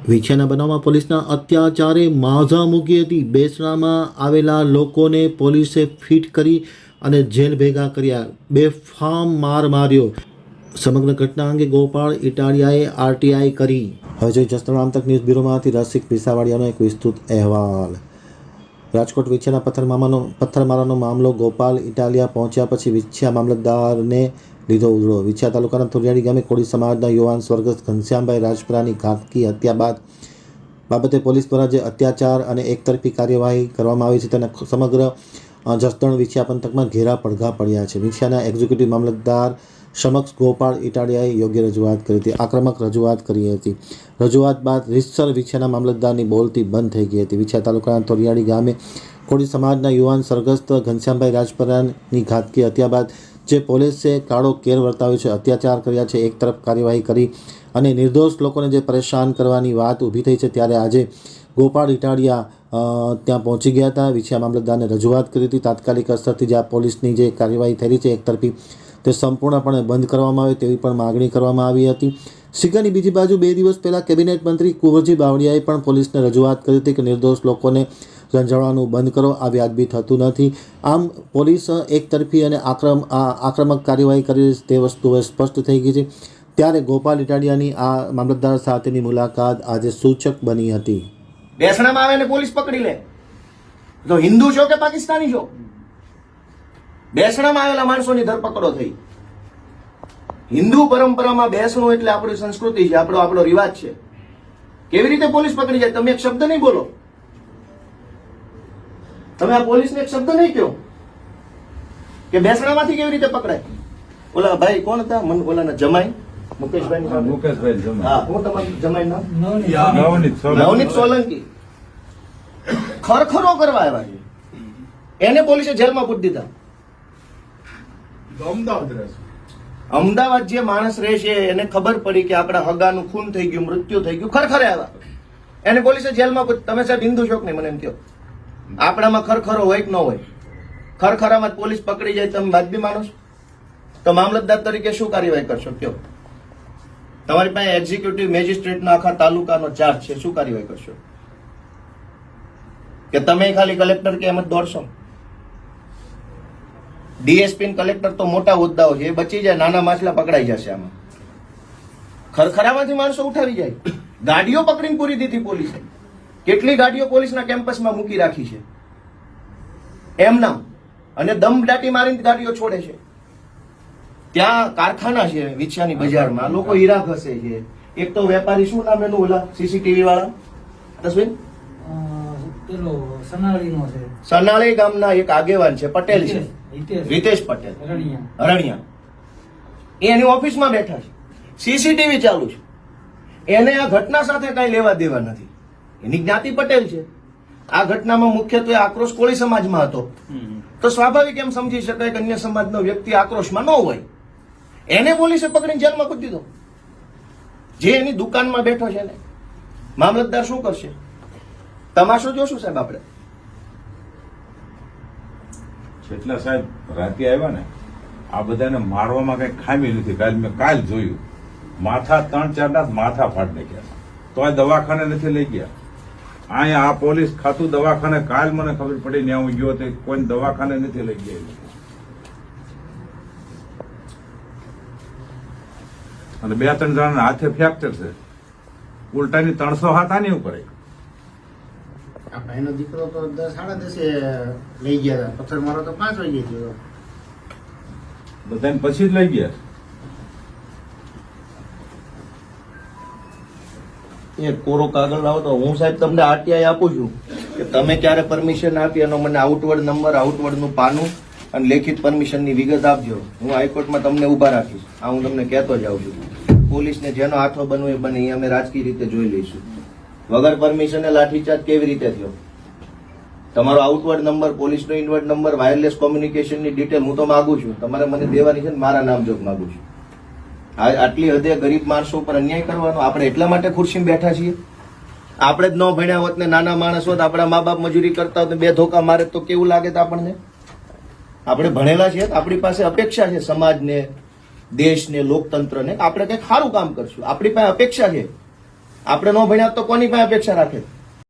વિછિયાના બનાવમાં પોલીસના અત્યાચારે માઝા મૂકી હતી। બેસણામાં આવેલા લોકોને પોલીસે ફિટ કરી અને જેલ ભેગા કર્યા, બેફામ માર માર્યો। સમગ્ર ઘટના અંગે ગોપાલ ઇટાલિયાએ આરટીઆઈ કરી। હવે જોઈએ જસદણ આમતક ન્યૂઝ બ્યુરોમાંથી રસિક વિસાવાડિયાનો એક વિસ્તૃત અહેવાલ। રાજકોટ વિછિયાના પથ્થરમારાનો મામલો ગોપાલ ઇટાલિયા પહોંચ્યા પછી વિછિયા મામલતદારને લીધો ઉજળો। વિછિયા તાલુકાના થોરિયાળી ગામે કોળી સમાજના યુવાન સ્વર્ગસ્થ ઘનશ્યામભાઈ રાજપરાની ઘાતકી હત્યા બાબતે પોલીસ દ્વારા જે અત્યાચાર અને એકતરફી કાર્યવાહી કરવામાં આવી છે તેના સમગ્ર જસદણ વિછિયા પંથકમાં ઘેરા પડઘા પડ્યા છે। વિછિયાના એક્ઝિક્યુટિવ મામલતદાર સમક્ષ ગોપાલ ઇટાલિયાએ યોગ્ય રજૂઆત કરી હતી, આક્રમક રજૂઆત કરી હતી। રજૂઆત બાદ રીતસર વિછિયાના મામલતદારની બોલતી બંધ થઈ ગઈ હતી। વિછિયા તાલુકાના થોરિયાળી ગામે કોળી સમાજના યુવાન સ્વર્ગસ્થ ઘનશ્યામભાઈ રાજપરાની ઘાતકી હત્યા બાદ જે પોલીસે કાળો કેર વર્તાવ્યો છે, અત્યાચાર કર્યા છે, એક તરફ કાર્યવાહી કરી અને નિર્દોષ લોકોને જે પરેશાન કરવાની વાત ઊભી થઈ છે, ત્યારે આજે ગોપાલ ઇટાલિયા ત્યાં પહોંચી ગયા હતા। વિછિયા મામલતદારને રજૂઆત કરી હતી। તાત્કાલિક અસરથી જે આ પોલીસની જે કાર્યવાહી થઈ રહી છે એકતરફી, તે સંપૂર્ણપણે બંધ કરવામાં આવે તેવી પણ માગણી કરવામાં આવી હતી। સિક્કાની બીજી બાજુ 2 દિવસ પહેલાં કેબિનેટ મંત્રી કુંવરજી બાવળિયાએ પણ પોલીસને રજૂઆત કરી હતી કે નિર્દોષ લોકોને રંજાડવાનું બંધ કરો, આ વ્યાજબી થતું નથી। આમ પોલીસ એકતરફી અને આક્રમક કાર્યવાહી કરી તે વસ્તુ હવે સ્પષ્ટ થઈ ગઈ છે। ત્યારે ગોપાલ ઇટાલિયાની આ મામલતદાર સાથેની મુલાકાત આજે સૂચક બની હતી। બેસણામાં આવે ને પોલીસ પકડી લે તો હિન્દુ છો કે પાકિસ્તાની છો? બેસણામાં આવેલા માણસોની ધરપકડો થઈ। હિન્દુ પરંપરામાં બેસણું એટલે આપણી સંસ્કૃતિ છે, આપણો રિવાજ છે। કેવી રીતે પોલીસ પકડી જાય? તમે એક શબ્દ નહીં બોલો, તમે આ પોલીસને એક શબ્દ નહીં કહો કે બેસણામાંથી કેવી રીતે પકડાય? ઓલા ભાઈ કોણ હતા? ઓલાના જમાઈ મુકેશભાઈ જમાઈ। હા, હું તમારું જમાઈ નામ નવનીત સોલંકી ખરખરો કરવા આવ્યા છે, એને પોલીસે જેલમાં પૂરી દીધા। અમદાવાદ જે માણસ રહે છે એને ખબર પડી કે આપણા હગાનું ખૂન થઈ ગયું, મૃત્યુ થઈ ગયું, ખરખરે આવ્યા, એને પોલીસે જેલમાં પૂરી। તમે સાહેબ હિન્દુ છો કે નહીં મને એમ કહો? આપણામાં ખરખરો હોય કે ન હોય? ખરખરામાં પોલીસ પકડી જાય તમે વાજબી માનો છો? તો મામલતદાર તરીકે શું કાર્યવાહી કરશો કયો? તમારી પાસે એક્ઝિક્યુટિવ મેજિસ્ટ્રેટનો આખા તાલુકાનો ચાર્જ છે, શું કાર્યવાહી કરશો? કે તમે ખાલી કલેક્ટર કે એમ જ દોડશો? ડીએસપી કલેક્ટર તો મોટા હોદ્દાઓ છે, એ બચી જાય, નાના માછલા પકડાઈ જશે। આમાં ખરખરામાંથી માણસો ઉઠાવી જાય, ગાડીઓ પકડીને પૂરી દીધી પોલીસે। કેટલી ગાડીઓ પોલીસના કેમ્પસમાં મૂકી રાખી છે એમ નામ, અને દમ દાટી મારીને ગાડીઓ છોડે છે। ત્યાં કારખાના છે વિછિયાની બજારમાં, લોકો હીરા ઘસે છે। એક તો વેપારી, શું નામ એનું ઓલા સીસીટીવી વાળા તસવીર, સનાળી ગામના એક આગેવાન છે, પટેલ છે, રિતેશ પટેલ હરણિયા, એની ઓફિસમાં બેઠા છે, સીસીટીવી ચાલુ છે, એને આ ઘટના સાથે કઈ લેવા દેવા નથી। એની જ્ઞાતિ પટેલ છે। આ ઘટનામાં મુખ્યત્વે આક્રોશ કોળી સમાજમાં હતો, તો સ્વાભાવિક એમ સમજી શકાય કે અન્ય સમાજનો વ્યક્તિ આક્રોશમાં ન હોય। એને પોલીસે પકડીને જેલમાં પૂરી દીધો, જે એની દુકાનમાં બેઠો છે ને। મામલતદાર શું કરશે? તમાશો જોશું સાહેબ આપણે? જેટલા સાહેબ રાતે આવ્યા ને, આ બધાને મારવામાં કઈ ખામી નથી। કાલ જોયું, માથા 3-4 માથા ફાડી નાખ્યા, તો આ દવાખાને નથી લઈ ગયા। અહીંયા આ પોલીસ ખાતું દવાખાને, કાલ મને ખબર પડી ને હું ગયો તો કોઈ દવાખાને નથી લઈ ગયા। અને 2-3 જણાના હાથે ફ્રેક્ચર છે, ઉલટાની 300 હાથ આની ઉપર। આ ભાઈનો દીકરો તો 10-10:30 લઈ ગયા, પથ્થર મારો તો 5 વાગે ગયો, બધાને પછી જ લઈ ગયા। એક કોરો કાગળ લાવો તો હું સાહેબ તમને આરટીઆઈ આપું છું કે તમે ક્યારે પરમિશન આપી એનો મને આઉટવર્ડ નંબર, આઉટવર્ડનું પાનું અને લેખિત પરમિશનની વિગત આપજો। હું હાઈકોર્ટમાં તમને ઉભા રાખીશ। આ હું તમને કહેતો જાઉં છું, પોલીસને જેનો હાથો બનવો એ બને, એ અમે રાજકીય રીતે જોઈ લઈશું। વગર પરમિશને લાઠીચાર્જ કેવી રીતે થયો? તમારો આઉટવર્ડ નંબર, પોલીસનો ઇનવર્ડ નંબર, વાયરલેસ કોમ્યુનિકેશનની ડિટેલ હું તો માંગુ છું, તમારે મને દેવાની છે ને મારા નામજોગ માંગુ છું। આટલી હદે ગરીબ માણસો ઉપર અન્યાય કરવાનો? આપણે એટલા માટે ખુરશીમાં બેઠા છીએ? આપણે જ ન ભણ્યા હોત ને નાના માણસ હોત, આપણા મા બાપ મજૂરી કરતા હોત, 2 ધોકા મારે તો કેવું લાગે? આપણને આપણે ભણેલા છીએ, આપણી પાસે અપેક્ષા છે સમાજને, દેશને, લોકતંત્રને, આપણે કંઈક સારું કામ કરશું, આપણી પાસે અપેક્ષા છે। આપણે ન ભણ્યા તો કોની પાસે અપેક્ષા રાખે?